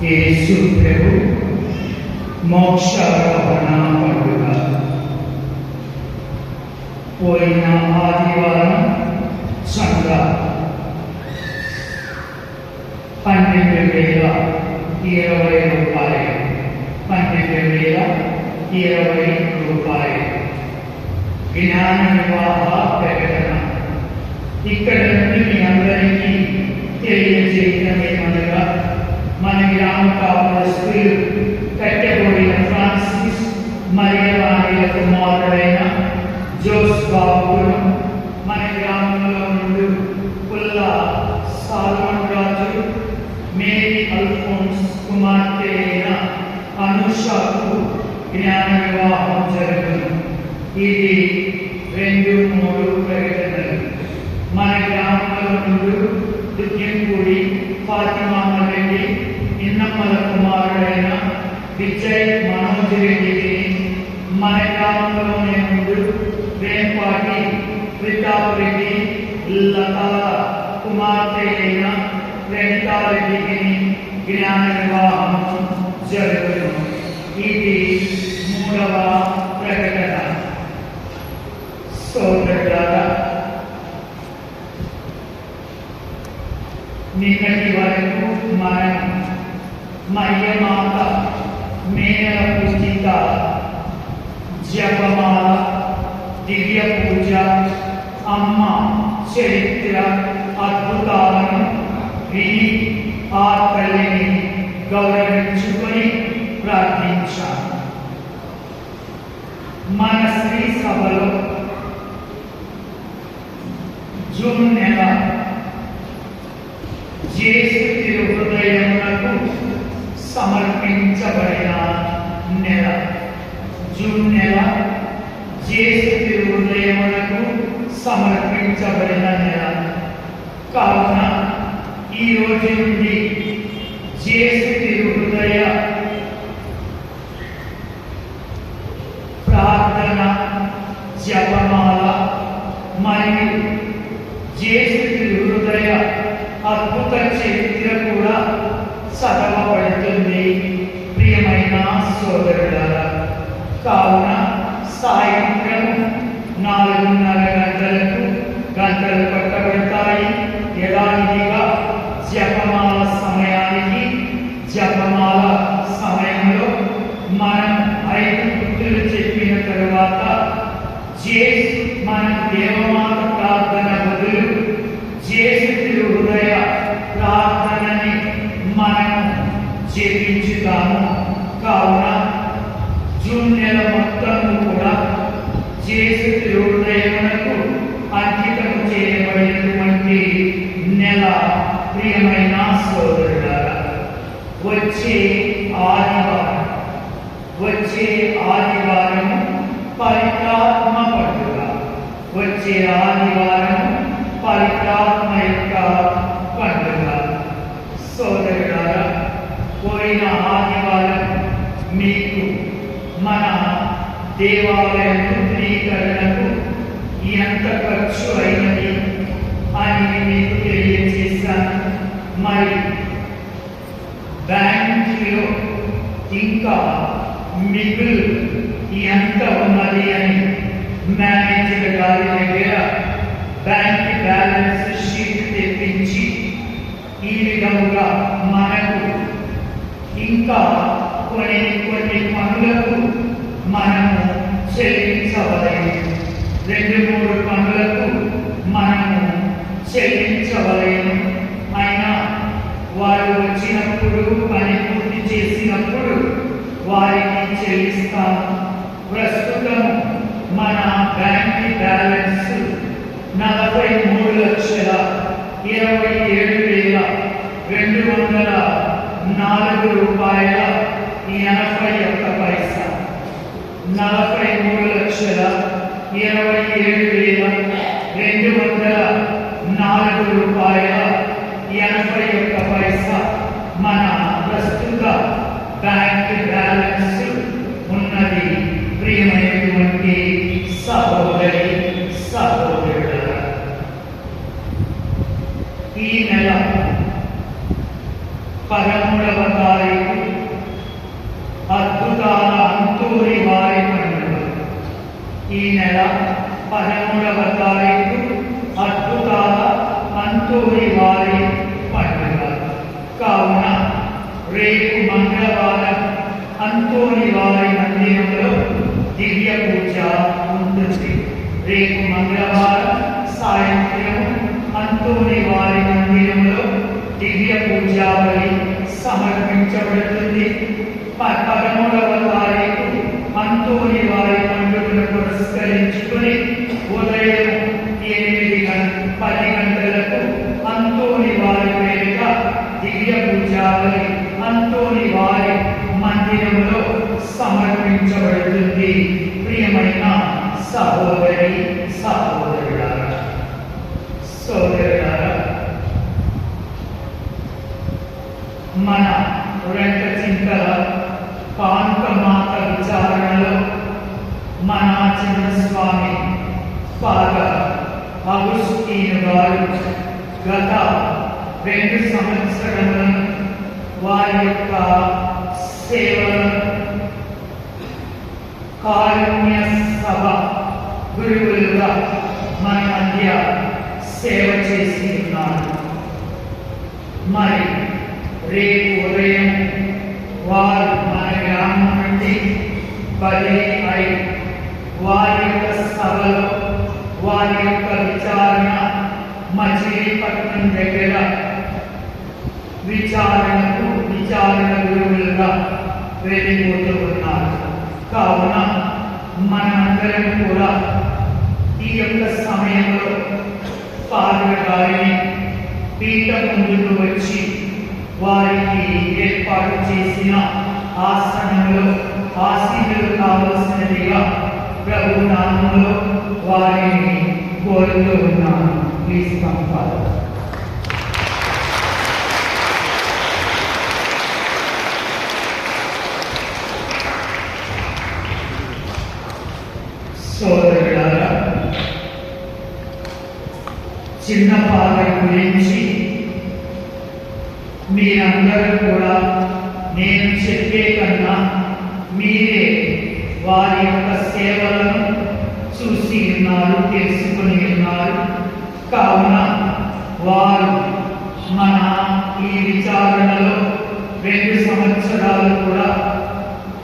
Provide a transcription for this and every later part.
యేసు ప్రభు మోక్షారోహణ పండుగ పోయిన ఆదివారం సంఘ 12,020 రూపాయలు 12,020 రూపాయలు జ్ఞాన వివాహ ప్రకటన. ఇక్కడ నుండి మీ అందరికీ తెలియజేయడమేమనగా మన గ్రామ కాపురస్తులు కట్టెబోడిన ఫ్రాన్సిస్ మరియవాణిల కుమారుడైన జోస్ బాబును మన గ్రామంలో నుండి పుల్లా సాల్మన్ రాజు మేరీ అల్ఫోన్స్ కుమార్తె అయిన అనుషకు జ్ఞాన వివాహం జరుగును. ఇది 2-3 ప్రకటనలు. మన గ్రామంలో నుండి దుర్గంపూడి ఫాతిమా రెడ్డి ఇన్నమ్మల కుమారుడైన విజయ్ మనోజ్ రెడ్డికి మన గ్రామంలోనే ముందు వేంపాటి ప్రతాప్ రెడ్డి లతాల కుమార్తె అయిన వెంకటారెడ్డికి జ్ఞాన వివాహం జరుగును. ఇది 3వ ప్రకటన. సోదరులారా, నిన్నటి వరకు మనం మరియమాత మేనల పూజిత జపమాల దివ్య పూజ అమ్మ చరిత్ర అద్భుతాలను విని ఆ తల్లిని గౌరవించుకొని ప్రార్థించాం. మన శ్రీ సభలో జూన్ నెల యేసు తిరుహృదయమునకు సమర్పించబడిన నెల. జూన్ నెల యేసు తిరుహృదయమునకు సమర్పించబడిన నెల కావున ఈ రోజు నుండి యేసు తిరుహృదయ ప్రార్థన జపమాల మరియు యేసు తిరుహృదయ అద్భుత చరిత్ర కూడా చదవబడుతుంది. ప్రియమైన సోదరులారా, కావున సాయంత్రం 4:30 గంటలు పట్టబడతాయి. యథావిధిగా జపమాల సమయానికి జపమాల సమయంలో మనం 5 గుర్తులు చెప్పిన తరువాత మన దేవమాత ప్రార్థన బదులు యేసు తిరుహృదయ ప్రార్థనని మనం జపించుతాము. కావున జూన్ నెల మొత్తం కూడా యేసు తిరుహృదయమునకు అంకితం చేయబడినటువంటి నెల. ప్రియమైన సోదరులారా, వచ్చే ఆదివారం పవిత్రాత్మ పండుగ. వచ్చే ఆదివారం పవిత్రాత్మ యొక్క పండుగ. సోదరులారా, పోయిన ఆదివారం మీకు మన దేవాలయ నూతనీకరణకు ఎంత ఖర్చు అయినది అని మీకు తెలియజేశాను. మరి బ్యాంకులో ఇంకా మిగులు ఎంత ఉన్నది అని మేనేజర్ గారి దగ్గర బ్యాంక్ బ్యాలెన్స్ షీట్ తెప్పించి ఈ విధముగా మనకు ఇంకా కొన్ని పనులకు మనము చెల్లించవలేదు, 2-3 పనులకు మనము చెల్లించవలేము. అయినా వారు వచ్చినప్పుడు పని పూర్తి చేసినప్పుడు వారికి చెల్లిస్తాము. ప్రస్తుతం మన బ్యాంక్ బ్యాలెన్స్ 43,27,204 రూపాయల 81 పైసా. 43,27,204 రూపాయల 81 పైసా మన ప్రస్తుత బ్యాంక్ బ్యాలెన్స్ ఉన్నది. ప్రియమైనటువంటి సహోదరి సహోదరులారా, ఈ నెల 13వ తారీఖు అద్భుతాల అంతూరి వారి పండుగ. ఈ నెల 13వ తారీఖు అద్భుతాల అంతూరి వారి పండుగ కావున రేపు మంగళవారం అంతోని వారి మందిరంలో దివ్య పూజ ఉంటుంది. రేపు మంగళవారం సాయంత్రం అంతోని వారి మందిరంలో దివ్య పూజావళి సమర్పించబడుతుంది. 13వ తారీఖు అంతోని వారి పండుగను పురస్కరించుకుని ఉదయం 10 గంటలకు అంతోని వారి పేరిట దివ్య పూజావళి అంతోని వారి మందిరంలో సమర్పించబడుతుంది. ప్రియమైన సహోదరి సహోదరులారా, సోదరులారా, మన రెంట చింతల కాంతమాత విచారణలో మన చిన్నస్వామి ఫాదర్ అగుస్టీన్ గారు గత 2 సంవత్సరములను వారి యొక్క సేవలను కారుణ్య సభ గురువులుగా మన మధ్య సేవ చేసి ఉన్నారు. మరి రేపు ఉదయం వారు మన గ్రామం నుండి బదిలీ అయి వారి యొక్క సభలో వారి యొక్క విచారణ మచిలీపట్నం దగ్గర విచారణ గురువులుగా వెళ్ళిపోతూ ఉన్నారు. కావున మనందరం కూడా ఈ యొక్క సమయంలో ఫాదర్ గారిని పీఠ ముందుకు వచ్చి వారికి ఏర్పాటు చేసిన ఆసనంలో ఆశీనులు కావలసినదిగా ప్రభు నామములో వారిని కోరుతూ ఉన్నాను. Please come father. సోదరులారా, చిన్న ఫాదర్ గురించి మీరందరూ కూడా నేను చెప్పే కన్నా మీరే వారి యొక్క సేవలను చూసి ఉన్నారు, తెలుసుకుని ఉన్నారు. కావున వారు మన ఈ విచారణలో 2 సంవత్సరాలు కూడా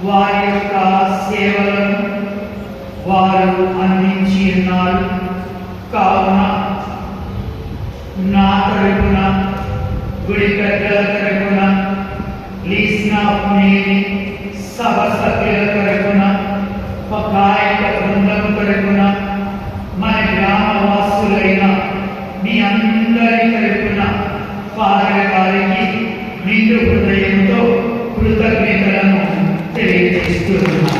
వారి యొక్క సేవలను వారు అందించి ఉన్నారు. కావున నా తరపున, గుడి పెద్దల తరపున, లీస్నా పునేని సభ సభ్యుల తరపున, గాయక బృందం తరపున, మన గ్రామవాసులైన మీ అందరి తరపున ఫాదర్ గారికి నిండు హృదయంతో కృతజ్ఞతలను తెలియజేస్తున్నాను.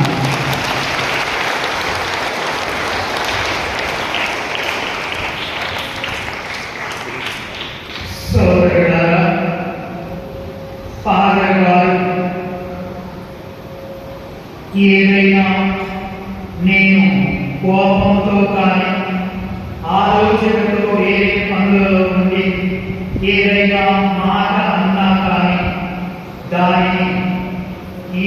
సోదరులారా, ఫాదర్ గారు ఏదైనా నేను కోపంతో కానీ ఆలోచనతో వేరే పనులలో ఉండి ఏదైనా మాట అన్నా కానీ దానిని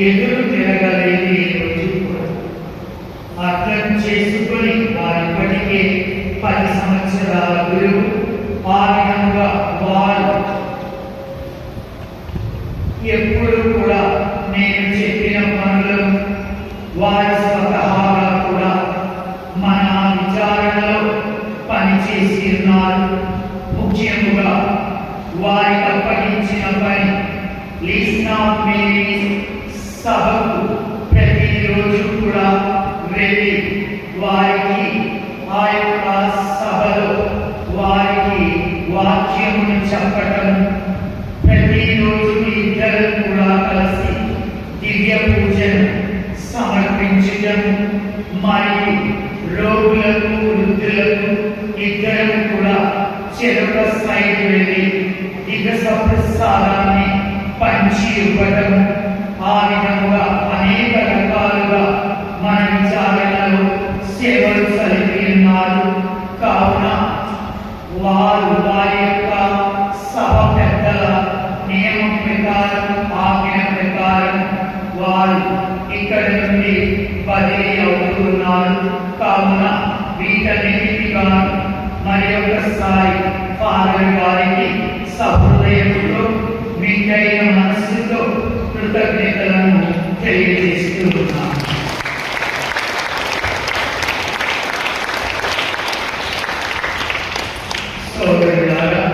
ఎదురు తిరగలేదు ఈ రోజు కూడా. అర్థం చేసుకొని వారిప్పటికే 10 సంవత్సరాల గురువు ఆ విధంగా వారు ఎప్పుడు కూడా నేను చెప్పిన పనులు వారి స్వతహాగా కూడా మన విచారణలో పనిచేసి ఉన్నారు. ముఖ్యముగా వారికి అప్పగించిన పని లీస్ట్ ఆఫ్ మేరీ సభకు ప్రతిరోజు కూడా వెళ్ళి వారికి ఆ యొక్క సభలో వారికి వాక్యమును చెప్పటం, ప్రతిరోజు ఇద్దరు కూడా కలిసి దివ్య పూజను సమర్పించడం, మరియు రోగులకు వృద్ధులకు ఇద్దరు కూడా చెరొక సైడ్ వెళ్ళి దివ్య ప్రసాదాన్ని పంచి ఇవ్వటం, ఆ విధంగా అనేక రకాలుగా మన విచారణలో సేవలు సలిపి ఉన్నారు. కావున వారి యొక్క సభ పెద్దల నియమం ప్రకారం, ఆజ్ఞ ప్రకారం వారు ఇక్కడ నుండి బదిలీ అవుతున్నారు. కావున వీటన్నిటిగా మరి ఒకసారి ఫాదర్ గారికి సహృదయంతో మిగైన మనస్సుతో కృతజ్ఞతలను తెలియజేస్తున్నాను. సోదరులారా,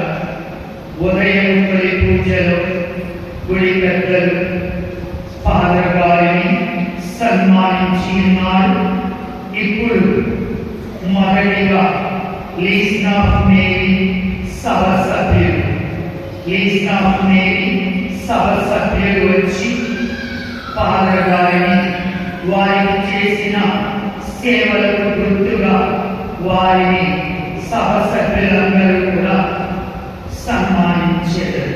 ఉదయం తొలి పూజలో గుడి పెద్దలు ఫాదర్ గారిని సన్మానించి ఉన్నారు. ఇప్పుడు మొదటిగా లీస్ట్ ఆఫ్ మేరీ సభ సభ్యులు వచ్చి ఫాదర్ గారిని వారికి చేసిన సేవలకు గుర్తుగా వారిని సభ సభ్యులందరూ కూడా సన్మానించారు.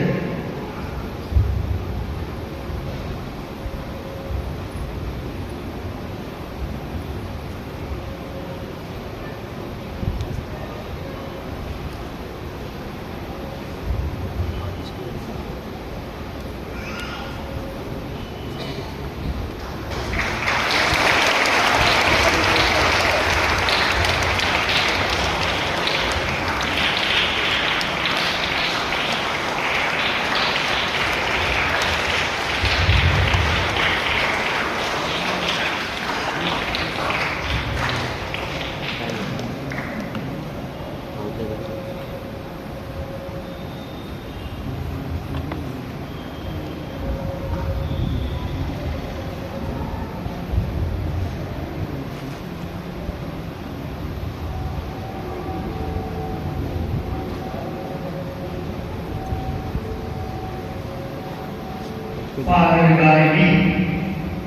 ఫాదర్ గారిని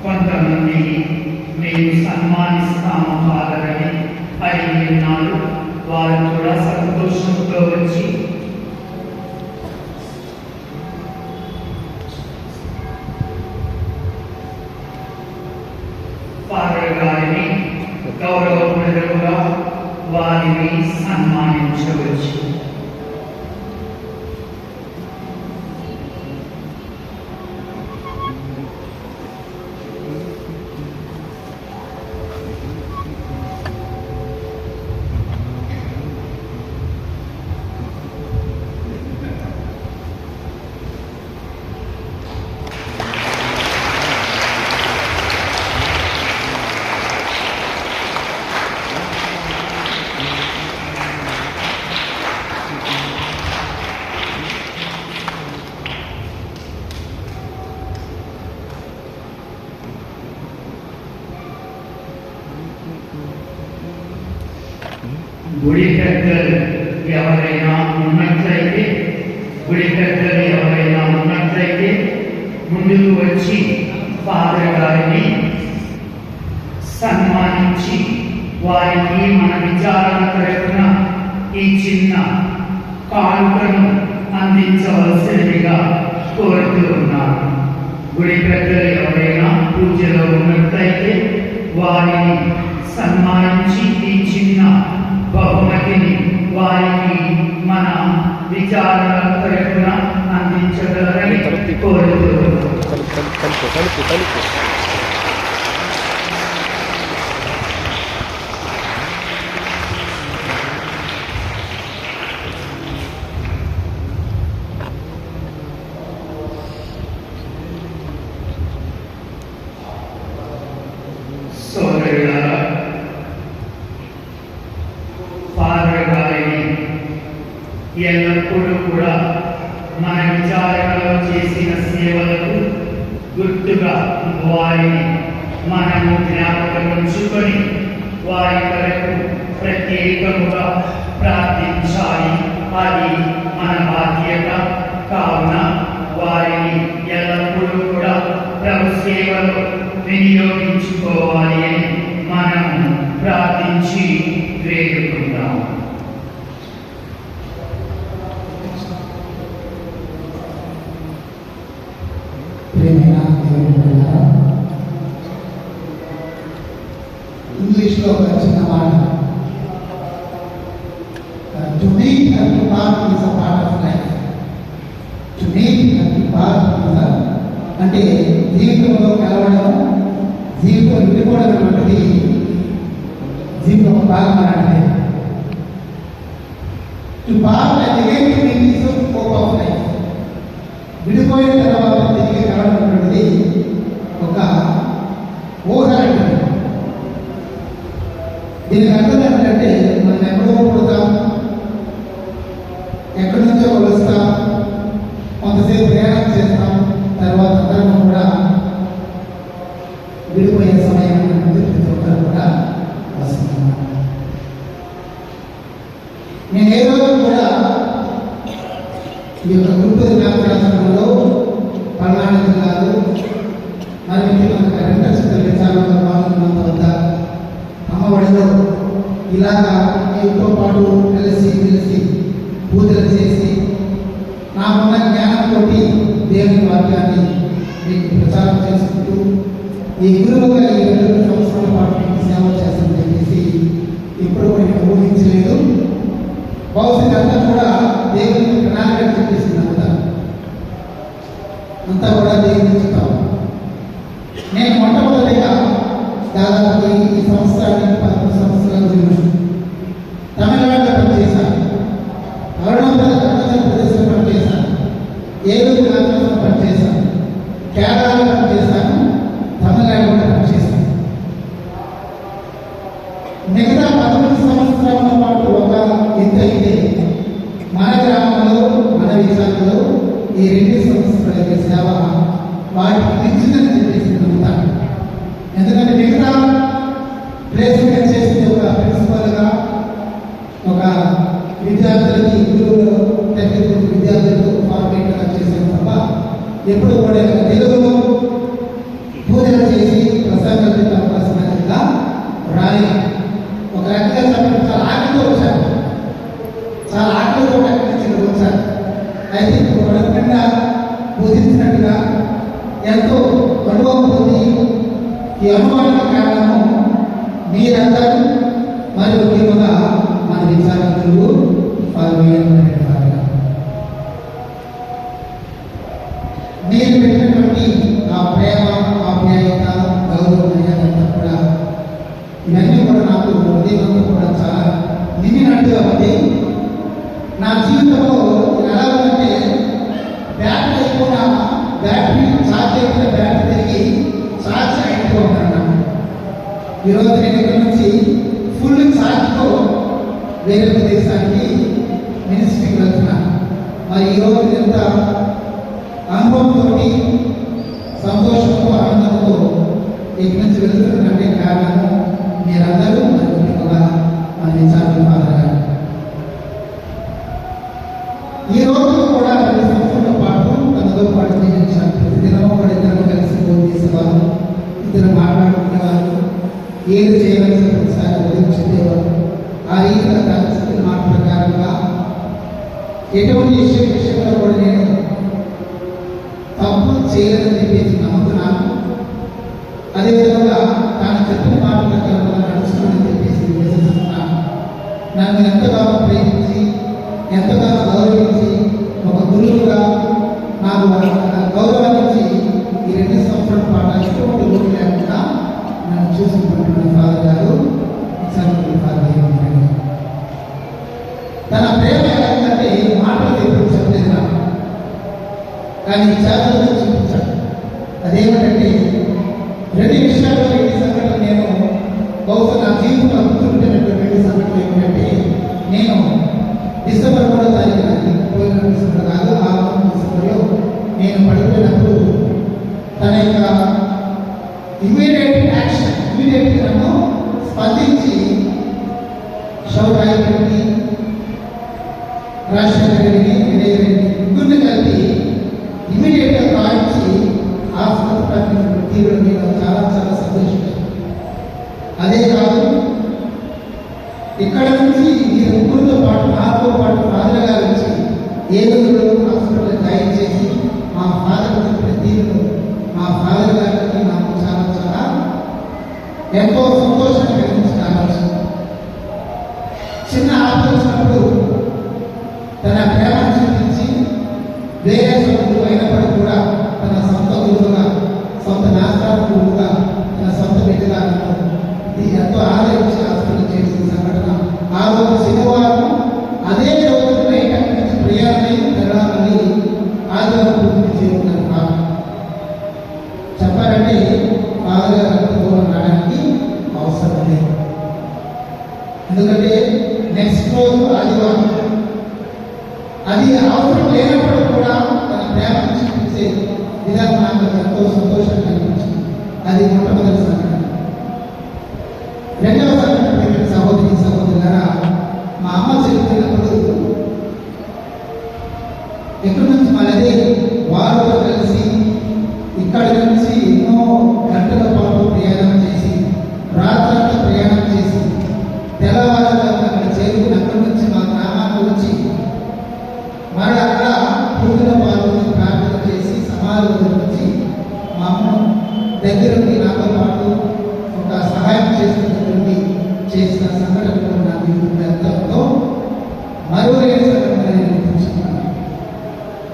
కొంతమంది మేము సన్మానిస్తాము ఫాదర్ అని అడిగి ఉన్నారు. వారు కూడా సంతోషంతో వచ్చి ఫాదర్ గారిని గౌరవప్రదంగా వారిని సన్మానించవచ్చు. గుడి పెద్దలు ఎవరైనా ఉన్నట్లయితే ముందుకు వచ్చి ఫాదర్ గారిని సన్మానించి వారికి మన విచారణ తరపున ఈ చిన్న కానుకను అందించవలసినదిగా కోరుతూ ఉన్నారు. గుడి పెద్దలు ఎవరైనా పూజలో ఉన్నట్లయితే వారిని సన్మానించి ఈ చిన్న బహుమతిని వారికి మన విచారణ తరపున అందించగలరని కోరుతూ తలుపు సోదరులారా, ఫాదర్ గారిని ఎల్లప్పుడూ కూడా మన విచారణలో చేసిన సేవలకు గుర్తుగా వారిని మనము జ్ఞాపకం ఉంచుకొని వారి కొరకు ప్రత్యేకముగా ప్రార్థించాలి. అది మన బాధ్యత. కావున వారిని ఎల్లప్పుడూ కూడా ప్రభు సేవలో వినియోగించుకోవాలి అని మనము ప్రార్థించి వేడుకుందాం. ఇంగ్లీష్లో ఒక చిన్న మాట, to meet and to part is a part of life. To meet and to part అంటే జీవితంలో కలవడం, జీవితం విడిపోవడం అన్నది జీవితం ఒక భాగం అలాంటిది. To part again to meet is hope of life. విడిపోయిన తర్వాత తిరిగి కలవడం అన్నది ఒక ఊహ లాంటిది. దీనికి అర్థం ఏంటంటే మనం ఎక్కడో పుడతాం, ఎక్కడి నుంచో వస్తాం, కొంతసేపు ప్రయాణం చేస్తాం, తర్వాత అందరం కూడా విడిపోయే సమయం ప్రతి ఒక్కరు కూడా వస్తున్నాం. నేను ఏ రోజు కూడా ఈ యొక్క గుంటూరు జ్ఞాపకాశ్రమంలో పల్నాడు జిల్లాలో మరి రెండక్షల విచారంలో పాల్గొన్నంత వద్ద అమ్మఒడిలో ఇలాగా మీతో పాటు కలిసి పూజలు చేసి నాకున్న జ్ఞానంతో దేవుని వాక్యాన్ని మీకు ప్రచారం చేసుకుంటూ ఈ గురువుగా ఈ 2 సంవత్సరాల పాటు మీకు సేవ చేస్తామని చెప్పేసి ఇప్పుడు నేను ఊహించలేదు. భవిష్యత్ అంతా కూడా దేవుని ప్రణాళిక చెప్పేసింది. అంతా కూడా దేవుని చెప్తాం. నేను మొట్టమొదటిగా దాదాపు ఈ సంవత్సరానికి 11 సంవత్సరాల గురించి తమిళనాడులో పనిచేశాను, అరుణాచల్ ప్రదేశ్లో పనిచేశాను, ఏలూరు రాష్ట్రంలో పనిచేశాను, కేరళలో పనిచేశాను, తమిళనాడులో పనిచేశాను. మిగతా 11 సంవత్సరాల పాటు ఒక అయితే మన గ్రామంలో మన విషయాల్లో ఈ 2 సంవత్సరాల సేవ వాటికి మించిందని చెప్పేసి నమ్ముతాను. ఎందుకంటే మిగతా ప్లేస్మెంట్ చేసింది ఒక ప్రిన్సిపల్గా, ఒక విద్యార్థులకి గురువులు టెక్నికల్ విద్యార్థులకు ఫార్మేట్గా చేసిన తప్ప ఎప్పుడు కూడా తెలుగులో పూజలు చేసి ప్రసంగాలు చెప్పే అవకాశంగా రాలేదు. ఒక రకంగా చెప్పడం చాలా ఆకలితో వచ్చాను, చాలా ఆకలితో వచ్చాను. అయితే ఒక రకంగా బోధించినట్టుగా ఎంతో అనుభవం పొంది ఈ అనుభవానికి కారణము మీరందరూ మరి ముఖ్యంగా మన విచారణలు మీరు పెట్టినటువంటి ఆ ప్రేమ, ఆప్యాయత, గౌరవం అయ్యాలంతా కూడా ఇవన్నీ కూడా నాకు హృదయంతో కూడా చాలా నిండినట్టుగా ఉంది. నా జీవితంలో ఎలా ఉందంటే బ్యాటరీ అయిపోయిన బ్యాటరీ ఛార్జ్ అయిపోయిన బ్యాటరీ తిరిగి ఛార్జ్ అయిపో ఉంటాను. ఈరోజు నేను ఇక్కడ నుంచి ఫుల్ ఛార్జ్తో వేరే ప్రదేశానికి మినిస్ట్రీకి వెళ్తున్నాను. మరి ఈరోజు ఎంత అనుభవంతో, సంతోషంతో, ఆనందంతో ఇక్కడి నుంచి వెళ్తున్నానంటే కారణము మీరందరూ ముఖ్యంగా మన విచారణ ఫాదర్. ఈ రోజు కూడా 2 సంవత్సరాల పాటు తనతో పాటు జీవించాను. ప్రతిదినము కూడా ఇద్దరు కలిసి ఫోన్ చేసేవారు, ఇద్దరు మాట్లాడుకునేవారు, ఏది చేయవలసిన ప్రతిసారి బోధించేవారు. ఆ రీతిగా తన చెప్పిన మాట ప్రకారంగా ఎటువంటి విషయంలో కూడా నేను తప్పు చేయలేదని చెప్పేసి నమ్ముతున్నాను. అదేవిధంగా తాను చెప్పిన మాట ప్రకారంగా నడుచుకోవాలని చెప్పేసి విశ్వసిస్తున్నాను. నన్ను ఎంతగానో ప్రేమించి, ఎంతగానో గౌరవించి, ఒక గురువుగా నాకు గౌరవాన్ని ఈ చెప్పలేదు నాకు, కానీ చేతలతో చూపించాడు. అదేమిటంటే 2 విషయాల్లో 2 సంఘటనలు నేను బహుశా నా జీవితంలో గుర్తుంటున్నటువంటి 2 సంఘటనలు ఏమిటంటే, నేను డిసెంబర్ 3వ తారీఖున పోయిన డిసెంబర్ కాదు, ఆ డిసెంబర్లో నేను పడిపోయినప్పుడు తన యొక్క ఇమీడియట్ యాక్షన్, ఇమీడియట్గా నన్ను స్పందించి షౌరాయి రెడ్డి, రాజశేఖర రెడ్డిని, వినయ్ రెడ్డి ముగ్గురిని కలిపి ఇమీడియట్గా కాల్చి ఆసుపత్రి ప్రకటించిన తీరు నేను చాలా చాలా సంతోషించాను. అదే కాదు, ఇక్కడ నుంచి ఈ ముగ్గురితో పాటు నాతో పాటు ఫాదర్ గారు వచ్చి ఏలూరులో హాస్పిటల్ జాయిన్ చేసి మా ఫాదర్ చెప్పిన తీరును మా ఫాదర్ గారికి నాకు చాలా చాలా ఎంతో సంతోషంగా కలిగించిన ఆలోచన. చిన్న ఆలోచనప్పుడు తన ప్రేమను చూపించి వేరే సొంతులు అయినప్పటికీ కూడా తన సొంత గురువుగా, సొంత నాస్తాను గురువుగా, తన సొంత బిడ్డగా ఇది ఎంతో ఆదరించి హాస్పిటల్ చేసిన సంఘటన. ఆ రోజు శనివారం, అదే రోజు నైట్ అక్కడి నుంచి ప్రయాణమై తెరవాలని ఆదివారం పూర్తి చేరుకున్నాను. చెప్పారంటే ఫాదర్ గారు అంత దూరం రావడానికి అవసరం లేదు. ఎందుకంటే నెక్స్ట్ రోజు ఆదివారం, అది అవసరం లేనప్పుడు కూడా తన ప్రేమను చూపించే విధానం నాకు ఎంతో సంతోషం కలిగించింది. అది మొట్టమొదటి సంఘటన. రెండవ సంఘటన సహోదరి సహోదరులారా, మా అమ్మ చెబుతున్నప్పుడు ఎక్కడి నుంచి మనదే వారితో కలిసి ఇక్కడి నుంచి ఎన్నో గంటల పాటు ప్రయాణం చేసి, రాత్రంతా ప్రయాణం చేసి, తెల్లవారుగా అక్కడ చేరుకుని అక్కడి నుంచి మా గ్రామానికి వచ్చి మరి అక్కడ పూజలో పాల్గొని ప్రార్థన చేసి సమాధిలో వచ్చి మా అమ్మ దగ్గరుండి నాతో పాటు ఒక సహాయం చేస్తున్నటువంటి చేసిన సంఘటనలు నా జీవితంలో మరువలేని సంఘటన నేను గుర్తుంచుకున్నాను.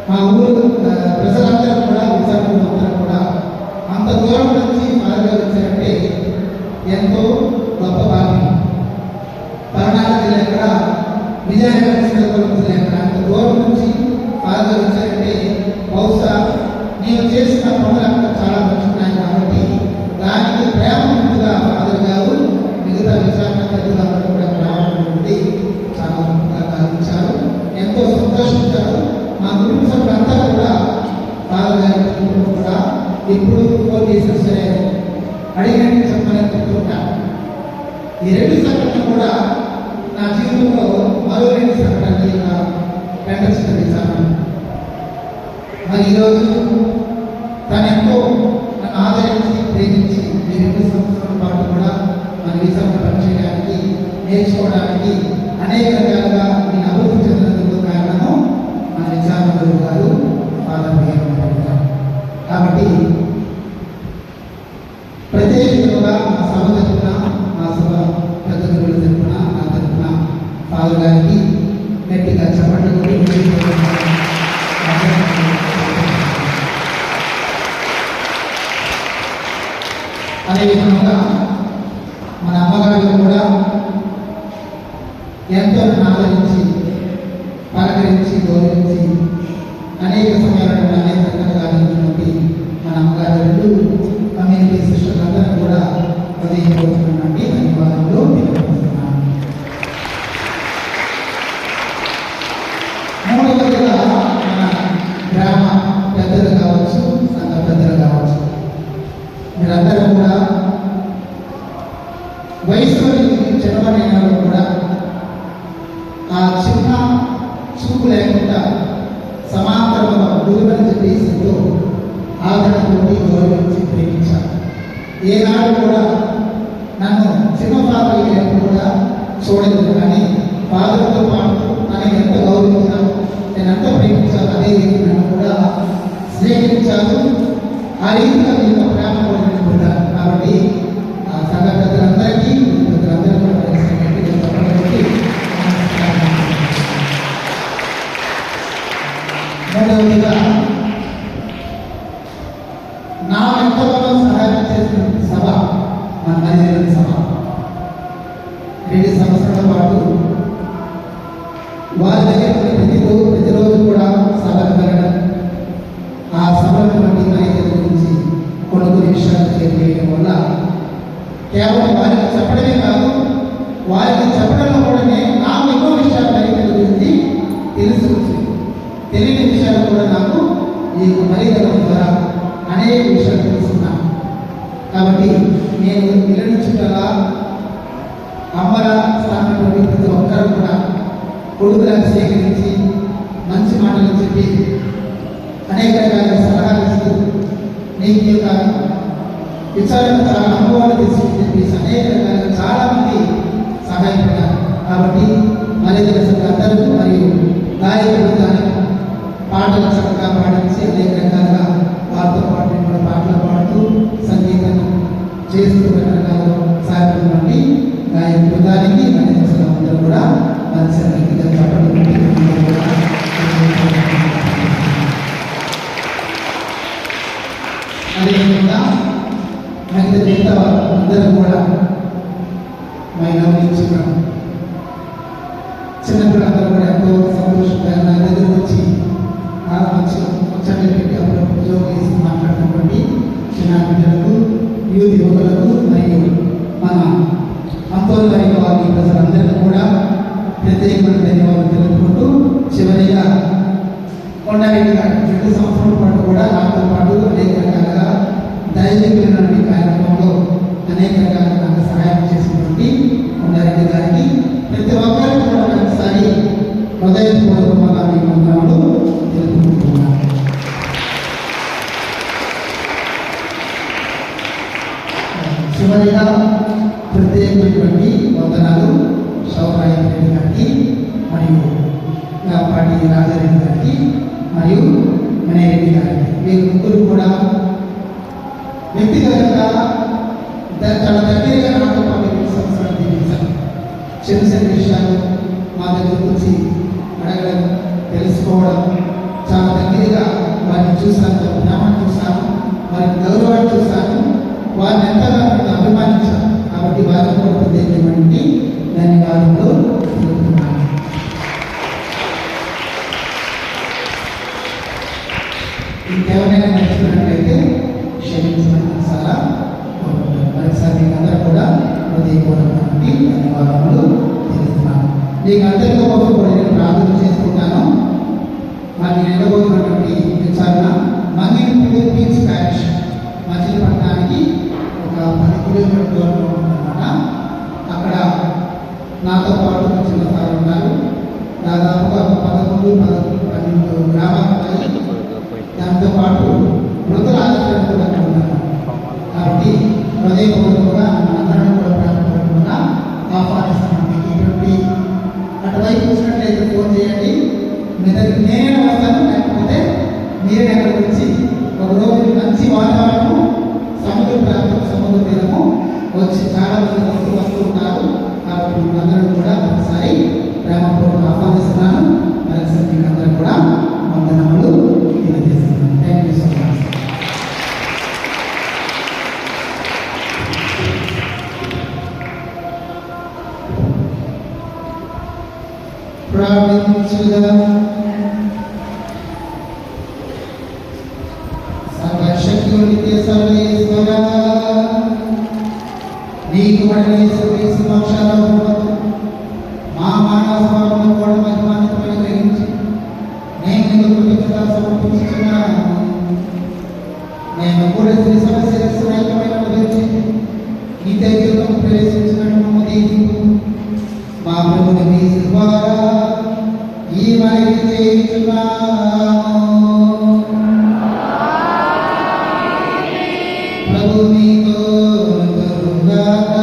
మా ఊరు ప్రజలందరూ కూడా, విశాఖలందరూ కూడా అంత దూరం నుంచి ఫాదర్గా వచ్చారంటే ఎంతో గొప్ప భాగ్యం. కర్ణాటక జిల్లా ఎక్కడ, విజయనగరం శ్రీకాకుళం జిల్లా ఎక్కడ, అంత దూరం నుంచి ఫాదర్గా వచ్చారంటే బహుశా నేను చేసిన పనులు చాలా మంచుకున్నాయి. కాబట్టి దానికి ప్రేమ ముందుగా ఫాదర్ గారు మిగతా విశాఖ పెద్దలందరూ కూడా రావడం నుండి చాలా గొప్పగా భావించారు, ఎంతో సంతోషించారు. మా కుటుంబ సభ్యులంతా కూడా ఫాదర్ గారి కూడా ఇప్పుడు ఫోన్ చేసిన సరే అడిగినట్టు చెప్పమని చెప్తుంటాను. ఈ 2 సంఘటనలు కూడా నా జీవితంలో మరో 2 సంఘటనలు వెంటనే సార్. మరి ఈరోజు తను ఎంతో నన్ను ఆదరించి ప్రేమించి ఈ 2 సంవత్సరాల పాటు కూడా మన విశాఖ పనిచేయడానికి, నేర్చుకోవడానికి అనేక రకాలుగా నేను అభివృద్ధి చెందినందుకు కారణము మన విశాఖ గురువు గారు ఫాదర్ గారు. కాబట్టి ప్రత్యేకంగా మా సభ తరపున, మా సభ పెద్ద గురువుల తరపున, నా తరపున ఫాదర్ గారికి గట్టిగా చెప్పండి. అదేవిధంగా మన అమ్మగారు కూడా ఎంతో ఆదరించి, పలకరించి, గౌరవించి అనేక సమయాలను అనేక రకాలుగా అందించినటువంటి మన అమ్మగారు 2 కమ్యూనిటీ సిస్టర్లందరూ కూడా హృదయపూర్వకమైనటువంటి ధన్యవాదాలు తెలియజేస్తున్నాను. మూడవదిగా మన గ్రామ పెద్దలు కావచ్చు, సంఘ పెద్దలు కావచ్చు, మీరందరూ కూడా వయసులో చిన్నవాడైనా కూడా ఆ చిన్న చూపు లేకుండా సమాంతరంగా గురువుని చెప్పేసితో ఆదరణతోటి గౌరవించి ప్రేమించాను. ఏనాడు కూడా నన్ను చిన్న ఫాదర్ కూడా చూడలేదు, కానీ ఫాదర్తో పాటు నన్ను ఎంత గౌరవించాను, నేను ఎంత ప్రేమించాను, అదే రీతి నన్ను కూడా స్నేహించాను. ఆ రీతిగా నేను ప్రేమ కూడా నేను పొందాను. కాబట్టి ఆ సంఘ పెద్దలందరికీ కూడా మూడవదిగా నా ఎంతగానో సహాయం చేసిన సభ మన మధ్య సభ. 2 సంవత్సరాల పాటు వారి దగ్గర ప్రతిరోజు కూడా కేవలం వారికి చెప్పడమే కాదు, వారికి చెప్పడంలో కూడా నాకు ఎన్నో విషయాలు మరిదల గురించి తెలుసు. తెలియని విషయాలు కూడా నాకు ఈ మరిదల ద్వారా అనేక విషయాలు తెలుసుకున్నాను. కాబట్టి నేను నిలనించుటలా అమ్మల స్థానంలో ప్రతి ఒక్కరు కూడా కొడుకులను సేకరించి మంచి మాటలు చెప్పి అనేక రకాల సలహాలు ఇస్తూ నీకు యొక్క విచారణ చాలా అనుభవాలు తీసుకుని చెప్పేసి అనేక రకాలుగా చాలామంది సహాయపడ్డారు. కాబట్టి మరిదల అందరూ మరియు గాయకులు కానీ పాటలు చక్కగా పాడించి అనేక రకాలుగా వారితో పాటు నేను కూడా పాటలు పాడుతూ సంగీతం చేస్తూ రకరకాల సహాయపడి గాయకులు దానికి మరిదల అందరూ కూడా మంచి సంగీతం అదేవిధంగా మహిళ మిగతా అందరూ కూడా మహిళలు చిన్నపిల్లలందరూ కూడా ఎంతో సంతోషంగా నా దగ్గర వచ్చి మంచి ముచ్చట్లు పెట్టి అప్పుడు ఉద్యోగం వేసి మాట్లాడుతున్నటువంటి చిన్న బిడ్డలకు యూత్ యువకులకు మరియు మన అంతోళన వారి ప్రజలందరికీ కూడా ప్రత్యేకమైన ధన్యవాదాలు తెలుపుకుంటూ చివరిగా కొండారెడ్డి గారు 2 సంవత్సరాల పాటు కూడా నాతో పాటు అనేక రకాలుగా దైవికమైనటువంటి కార్యక్రమంలో అనేక రకాలుగా నాకు సహాయం చేసినటువంటి కొండారెడ్డి గారికి ప్రతి ఒక్కరికి కూడా ఒకసారి హృదయపూర్వకంగా మీ వందనాలు తెలుపుకుంటున్నాను. చివరిగా ప్రత్యేకమైనటువంటి వందనాలు శౌరారెడ్డి గారికి మరియు పాటి రాజారెడ్డి గారికి మరియు మనేరెడ్డి గారికి. వీరు ముగ్గురు కూడా వ్యక్తిగతంగా చాలా దగ్గరగా నాతో పాటు సంవత్సరాలు జీవించారు. చిన్న చిన్న విషయాలు మా దగ్గరకు వచ్చి అడగడం, తెలుసుకోవడం, చాలా దగ్గరగా వారిని చూశాను, వారి ప్రేమను చూశాను, వారి గౌరవాన్ని చూశాను, వారిని ఎంతగా అభిమానించాను. కాబట్టి వారిని కూడా ప్రత్యేకమైనటువంటి ధన్యవాదాలు తెలుపుతున్నాను. ఇంకెవరైనా నడుచుకున్నట్లయితే క్షమించమని చాలా కోరుకుంటున్నాను. మరొకసారి మీకు అందరూ కూడా హృదయపూర్వకమైనటువంటి ధన్యవాదాలు తెలుస్తున్నాను. మీకు అందరితో కోసం కూడా నేను ప్రార్థన చేసుకుంటాను. మరి నేను వెళ్ళబోతున్నటువంటి విచారణ మంగినపూడి బీచ్ ప్యారిష్ మచిలీపట్నానికి ఒక 10 కిలోమీటర్ల దూరంలో ఉందన్నమాట. అక్కడ నాతో పాటు చిన్న సార్ ఉన్నారు. దాదాపుగా 11-12 గ్రామాలు ఉన్నాయి. దాంతో పాటు మృతుల ఆశ్రయం కూడా ఉన్నారు. కాబట్టి హృదయపూర్వకంగా అందరం కూడా ప్రారంభంగా ఆహ్వానిస్తున్నాను. మీకు ఇటువంటి అటువైపు వచ్చినట్లయితే ఫోన్ చేయండి. మీ దగ్గర నేనే వస్తాను, లేకపోతే మీరే అక్కడికి వచ్చి ఒకరోజు మంచి వాతావరణం సముద్ర ప్రాంతం సముద్ర తీరము వచ్చి చాలా మంది వస్తూ ఉంటారు. కాబట్టి అందరూ కూడా ఒకసారి ప్రేమపూర్వక ఆహ్వానిస్తున్నాను. మరొకసారి మీకు అందరూ కూడా వందనములు తెలియజేస్తున్నాను. Thank you so much. ప్రార్థించుదా. సర్వశక్తునికి సర్వేశ్వరా, నీకు పడిన సర్వేశ్వర పక్షాలు మా మానవ స్వభావం కూడా మహిమాన్వితమైన గ్రహించి నేను కృతజ్ఞత సమర్పించుతున్నాను. నేను కూడా శ్రీ సమస్య ఐక్యమైన గురించి నీ జీవితం ప్రవేశించినట్టు మమ్మల్ని మా ప్రభుని మీ ద్వారా ఈ మనకి చేయించున్నాము. ప్రభు మీతో కలుగుగాక.